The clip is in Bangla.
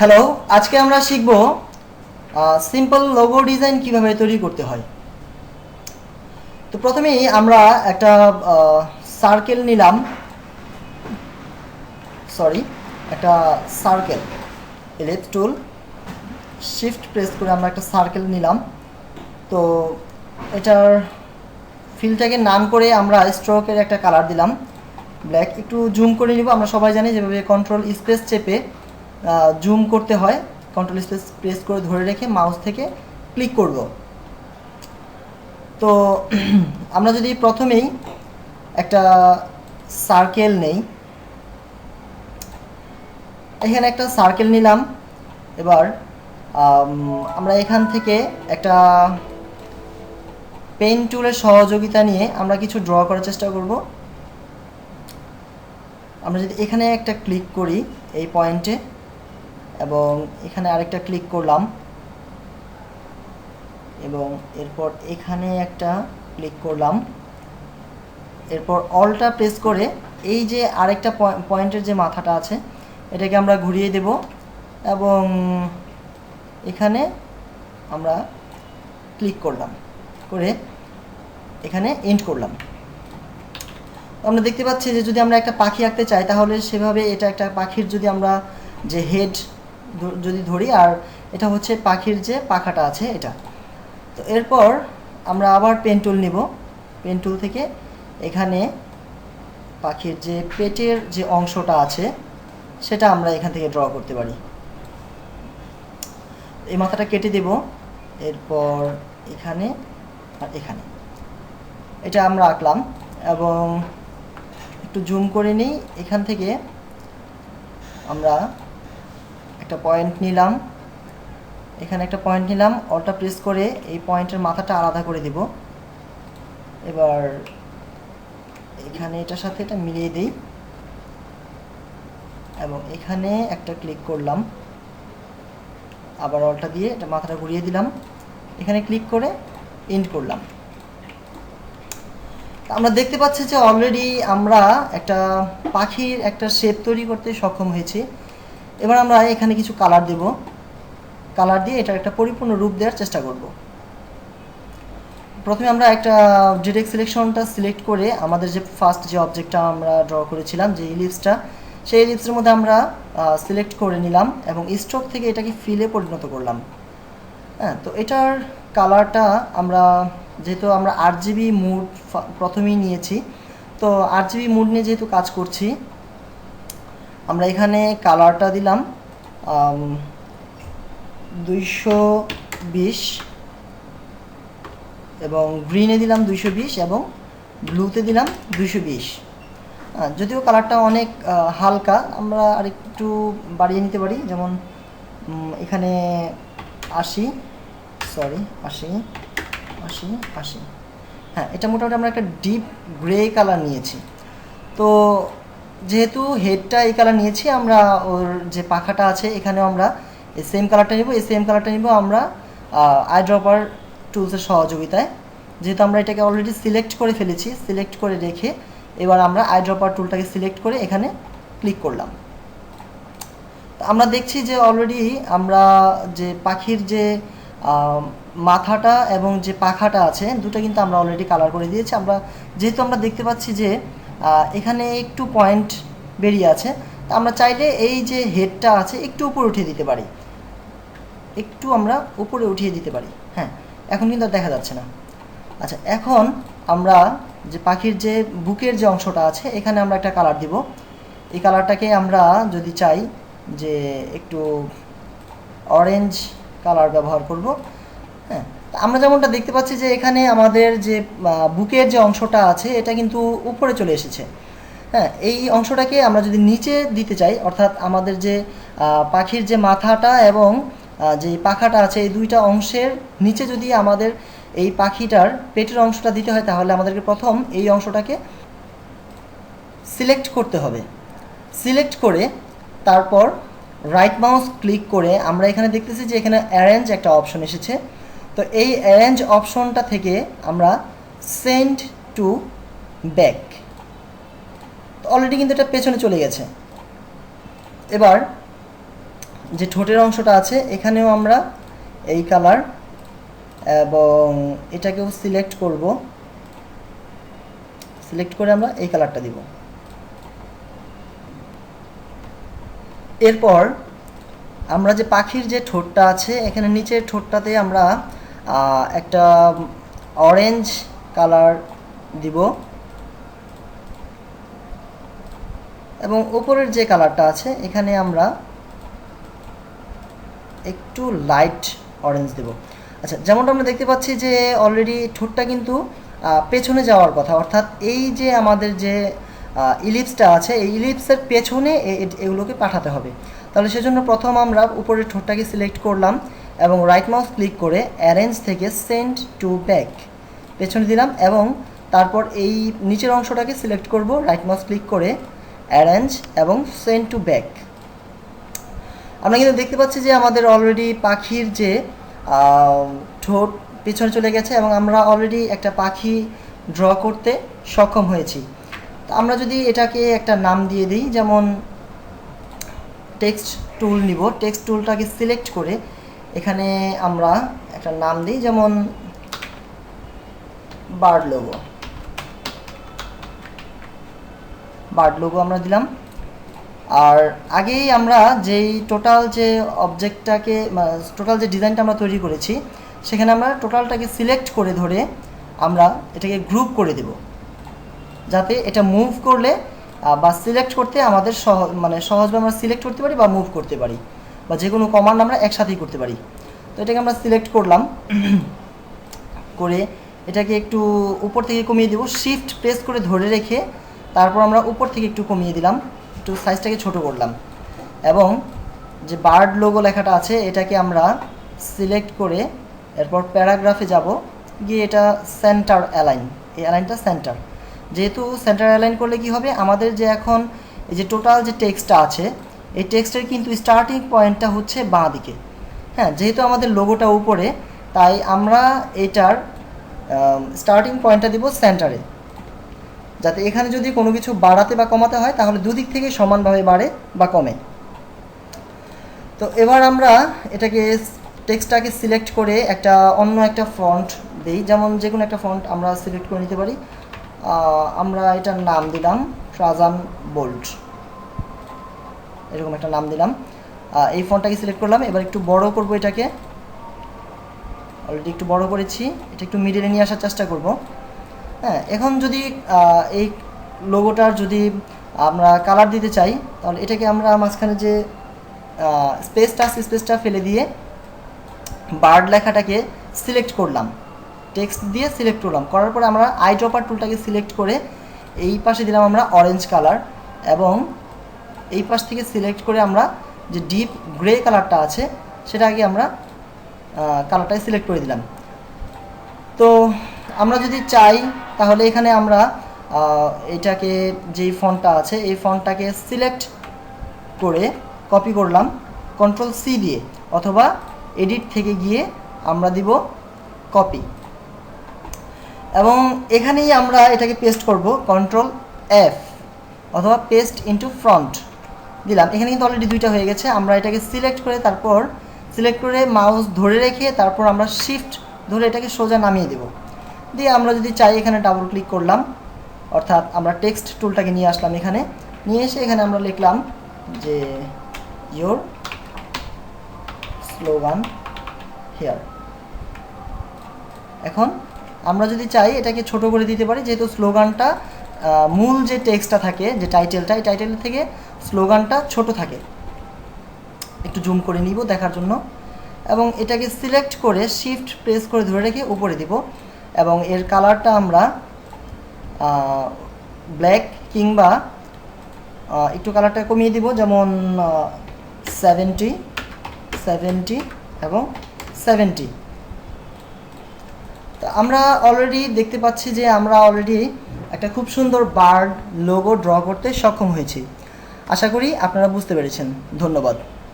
হ্যালো, আজকে আমরা শিখব সিম্পল লোগো ডিজাইন কিভাবে তৈরি করতে হয়। তো প্রথমেই আমরা একটা সার্কেল নিলাম, একটা সার্কেল, এলিপস টুল শিফট প্রেস করে আমরা একটা সার্কেল নিলাম। তো এটার ফিলটাকে নাম করে আমরা স্ট্রোকের একটা কালার দিলাম ব্ল্যাক। একটু জুম করে নিব। আমরা সবাই জানি যেভাবে কন্ট্রোল স্পেস চেপে জুম করতে হয়, কন্ট্রোল স্পেস প্রেস করে ধরে রেখে মাউস থেকে ক্লিক করব। তো আমরা যদি প্রথমেই একটা সার্কেল নেই, এখানে একটা সার্কেল নিলাম। এবার আমরা এখান থেকে একটা পেন টুলের সহযোগিতা নিয়ে আমরা কিছু ড্র করার চেষ্টা করব। আমরা যদি এখানে একটা ক্লিক করি এই পয়েন্টে, এবং এখানে আরেকটা ক্লিক করলাম, এবং এরপর এখানে একটা ক্লিক করলাম, এরপর অলটা প্রেস করে এই যে আরেকটা পয়েন্টের যে মাথাটা আছে এটাকে আমরা ঘুরিয়ে দেব, এবং এখানে আমরা ক্লিক করলাম, করে এখানে এন্ড করলাম। আমরা দেখতে পাচ্ছি যে যদি আমরা একটা পাখি আঁকতে চাই তাহলে সেভাবে এটা একটা পাখির, যদি আমরা যে হেড যদি ধরি, আর এটা হচ্ছে পাখির যে পাখাটা আছে এটা। তো এরপর আমরা আবার পেন টুল নিব, পেন টুল থেকে এখানে পাখির যে পেটের যে অংশটা আছে সেটা আমরা এখান থেকে ড্র করতে পারি। এই মাথাটা কেটে দেব, এরপর এখানে আর এখানে এটা আমরা আঁকলাম। এবং একটু জুম করে নিই, এখান থেকে আমরা একটা পয়েন্ট নিলাম, এখানে একটা পয়েন্ট নিলাম, অলটা প্রেস করে এই পয়েন্টের মাথাটা আলাদা করে দেব। এবার এখানে এটার সাথে এটা মিলিয়ে দিই, এবং এখানে একটা ক্লিক করলাম, আবার অলটা দিয়ে এটা মাথাটা ঘুরিয়ে দিলাম, এখানে ক্লিক করে এন্ড করলাম। আমরা দেখতে পাচ্ছি যে অলরেডি আমরা একটা পাখির একটা শেপ তৈরি করতে সক্ষম হয়েছি। এবার আমরা এখানে কিছু কালার দেব, কালার দিয়ে এটার একটা পরিপূর্ণ রূপ দেওয়ার চেষ্টা করব। প্রথমে আমরা একটা ডিরেক্ট সিলেকশনটা সিলেক্ট করে আমাদের যে ফার্স্ট যে অবজেক্টটা আমরা ড্র করেছিলাম, যে ইলিপসটা, সেই ইলিপসের মধ্যে আমরা সিলেক্ট করে নিলাম এবং স্ট্রোক থেকে এটাকে ফিলে পরিণত করলাম। হ্যাঁ, তো এটার কালারটা আমরা, যেহেতু আমরা RGB মুড প্রথমেই নিয়েছি, তো RGB মুড নিয়ে যেহেতু কাজ করছি, আমরা এখানে কালারটা দিলাম 220, এবং গ্রিনে দিলাম 220, এবং ব্লুতে দিলাম 220। যদিও কালারটা অনেক হালকা, আমরা আরেকটু বাড়িয়ে নিতে পারি, যেমন এখানে 80, 80। হ্যাঁ, এটা মোটামুটি আমরা একটা ডিপ গ্রে কালার নিয়েছি। তো যেহেতু হেডটা এই কালার নিয়েছি, আমরা ওর যে পাখাটা আছে এখানেও আমরা এই সেম কালারটা নিব। এই সেম কালারটা নিব আমরা আই ড্রপার টুলসের সহযোগিতায়। যেহেতু আমরা এটাকে অলরেডি সিলেক্ট করে ফেলেছি, সিলেক্ট করে রেখে এবার আমরা আই ড্রপার টুলটাকে সিলেক্ট করে এখানে ক্লিক করলাম। আমরা দেখছি যে অলরেডি আমরা যে পাখির যে মাথাটা এবং যে পাখাটা আছে দুটো কিন্তু আমরা অলরেডি কালার করে দিয়েছি। আমরা যেহেতু আমরা দেখতে পাচ্ছি যে এখানে একটু পয়েন্ট বেরিয়ে আছে, তা আমরা চাইলে এই যে হেডটা আছে একটু উপরে উঠিয়ে দিতে পারি, একটু আমরা উপরে উঠিয়ে দিতে পারি। হ্যাঁ, এখন কিন্তু আর দেখা যাচ্ছে না। আচ্ছা, এখন আমরা যে পাখির যে বুকের যে অংশটা আছে এখানে আমরা একটা কালার দিব। এই কালারটাকে আমরা যদি চাই যে একটু অরেঞ্জ কালার ব্যবহার করব। হ্যাঁ, আমরা যেমনটা দেখতে পাচ্ছি যে এখানে আমাদের যে বুকের যে অংশটা আছে এটা কিন্তু উপরে চলে এসেছে। হ্যাঁ, এই অংশটাকে আমরা যদি নিচে দিতে চাই, অর্থাৎ আমাদের যে পাখির যে মাথাটা এবং যে পাখাটা আছে এই দুইটা অংশের নিচে যদি আমাদের এই পাখিটার পেটের অংশটা দিতে হয়, তাহলে আমাদেরকে প্রথম এই অংশটাকে সিলেক্ট করতে হবে। সিলেক্ট করে তারপর রাইট মাউস ক্লিক করে আমরা এখানে দেখতেছি যে এখানে অ্যারেঞ্জ একটা অপশন এসেছে। তো এই অ্যারেঞ্জ অপশনটা থেকে আমরা সেন্ড টু ব্যাক, অলরেডি কিন্তু এটা পেছনে চলে গেছে। এবার যে ঠোঁটের অংশটা আছে এখানেও আমরা এই কালার, এবং এটাকেও সিলেক্ট করব, সিলেক্ট করে আমরা এই কালারটা দিব। এরপর আমরা যে পাখির যে ঠোঁটটা আছে এখানে নিচের ঠোঁটটাতে আমরা একটা অরেঞ্জ কালার দিব, এবং উপরের যে কালারটা আছে এখানে আমরা একটু লাইট অরেঞ্জ দেব। আচ্ছা, যেমনটা আমরা দেখতে পাচ্ছি যে অলরেডি ঠোঁটটা কিন্তু পেছনে যাওয়ার কথা, অর্থাৎ এই যে আমাদের যে ইলিপসটা আছে এই ইলিপসের পেছনে এগুলোকে পাঠাতে হবে। তাহলে সেজন্য প্রথম আমরা উপরের ঠোঁটটাকে সিলেক্ট করলাম এবং রাইট মাউস ক্লিক করে অ্যারেঞ্জ থেকে সেন্ড টু ব্যাক পেছনে দিলাম, এবং তারপর এই নিচের অংশটাকে সিলেক্ট করব, রাইট মাউস ক্লিক করে অ্যারেঞ্জ এবং সেন্ড টু ব্যাক। আমরা কিন্তু দেখতে পাচ্ছি যে আমাদের অলরেডি পাখির যে ঠোঁট পিছনে চলে গেছে এবং আমরা অলরেডি একটা পাখি ড্র করতে সক্ষম হয়েছি। তো আমরা যদি এটাকে একটা নাম দিয়ে দিই, যেমন টেক্সট টুল নিব, টেক্সট টুলটাকে সিলেক্ট করে এখানে আমরা একটা নাম দিই, যেমন বার্ড লোগো, বার্ড লোগো আমরা দিলাম। আর আগেই আমরা যেই টোটাল যে অবজেক্টটাকে টোটাল যে ডিজাইনটা আমরা তৈরি করেছি সেখানে আমরা টোটালটাকে সিলেক্ট করে ধরে আমরা এটাকে গ্রুপ করে দেব, যাতে এটা মুভ করলে বা সিলেক্ট করতে আমাদের সহজভাবে আমরা সিলেক্ট করতে পারি বা মুভ করতে পারি, বা যে কোনো কমান্ড আমরা একসাথেই করতে পারি। তো এটাকে আমরা সিলেক্ট করলাম, করে এটাকে একটু উপর থেকে কমিয়ে দেব, শিফট প্রেস করে ধরে রেখে তারপর আমরা উপর থেকে একটু কমিয়ে দিলাম, একটু সাইজটাকে ছোট করলাম, এবং যে বার্ড লোগো লেখাটা আছে এটাকে আমরা সিলেক্ট করে এরপর প্যারাগ্রাফে যাব, গিয়ে এটা সেন্টার অ্যালাইন, এই অ্যালাইনটা সেন্টার। যেহেতু সেন্টার অ্যালাইন করলে কি হবে, আমাদের যে এখন এই যে টোটাল যে টেক্সটটা আছে এই টেক্সটের কিন্তু স্টার্টিং পয়েন্টটা হচ্ছে বাঁ দিকে। হ্যাঁ, যেহেতু আমাদের লোগোটা উপরে তাই আমরা এটার স্টার্টিং পয়েন্টটা দিব সেন্টারে, যাতে এখানে যদি কোনো কিছু বাড়াতে বা কমাতে হয় তাহলে দুদিক থেকে সমানভাবে বাড়ে বা কমে। তো এবার আমরা এটাকে টেক্সটটাকে সিলেক্ট করে একটা অন্য একটা ফন্ট দিই, যেমন যে কোনো একটা ফন্ট আমরা সিলেক্ট করে নিতে পারি। আমরা এটার নাম দিলাম ট্রাজান বোল্ড, এরকম একটা নাম দিলাম। এই ফন্টটাকে সিলেক্ট করলাম, এবার একটু বড় করব, এটাকে অলরেডি একটু বড় করেছি, এটা একটু মিডিলে নিয়ে আসার চেষ্টা করব। হ্যাঁ, এখন যদি এই লোগোটার যদি আমরা কালার দিতে চাই তাহলে এটাকে আমরা মাঝখানে যে স্পেসটা ফেলে দিয়ে বার্ড লেখাটাকে সিলেক্ট করলাম, টেক্সট দিয়ে সিলেক্ট করলাম, করার পরে আমরা আই ড্রপার টুলটাকে সিলেক্ট করে এই পাশে দিলাম আমরা অরেঞ্জ কালার, এবং এই পাশ থেকে সিলেক্ট করে আমরা যে ডিপ গ্রে কালারটা আছে সেটাকে আমরা কালারটাকে সিলেক্ট করে দিলাম। তো আমরা যদি চাই তাহলে এখানে আমরা এটাকে যেই ফন্টটা আছে এই ফন্টটাকে সিলেক্ট করে কপি করলাম কন্ট্রোল সি দিয়ে, অথবা এডিট থেকে গিয়ে আমরা দিব কপি, এবং এখানেই আমরা এটাকে পেস্ট করব, কন্ট্রোল এফ অথবা পেস্ট ইনটু ফ্রন্ট দিলাম। এখানে কিন্তু অলরেডি দুইটা হয়ে গেছে। আমরা এটাকে সিলেক্ট করে তারপর সিলেক্ট করে মাউস ধরে রেখে তারপর আমরা শিফট ধরে এটাকে সোজা নামিয়ে দেব, দিয়ে আমরা যদি চাই এখানে ডাবল ক্লিক করলাম, অর্থাৎ আমরা টেক্সট টুলটাকে নিয়ে আসলাম, এখানে নিয়ে এসে এখানে আমরা লিখলাম যে ইয়োর স্লোগান হেয়ার। এখন আমরা যদি চাই এটাকে ছোট করে দিতে পারি, যেহেতু স্লোগানটা মূল যে টেক্সটটা থাকে যে টাইটেলটা, এই টাইটেল থেকে স্লোগানটা ছোট থাকে। একটু জুম করে নিব দেখার জন্য, এবং এটাকে সিলেক্ট করে শিফট প্রেস করে ধরে রেখে উপরে দিব, এবং এর কালারটা আমরা ব্ল্যাক কিংবা একটু কালারটা কমিয়ে দিব, যেমন 70 এবং 70। তো আমরা অলরেডি দেখতে পাচ্ছি যে আমরা অলরেডি একটা খুব সুন্দর বার্ড লোগো ড্র করতে সক্ষম হয়েছি। আশা করি আপনারা বুঝতে পেরেছেন। ধন্যবাদ।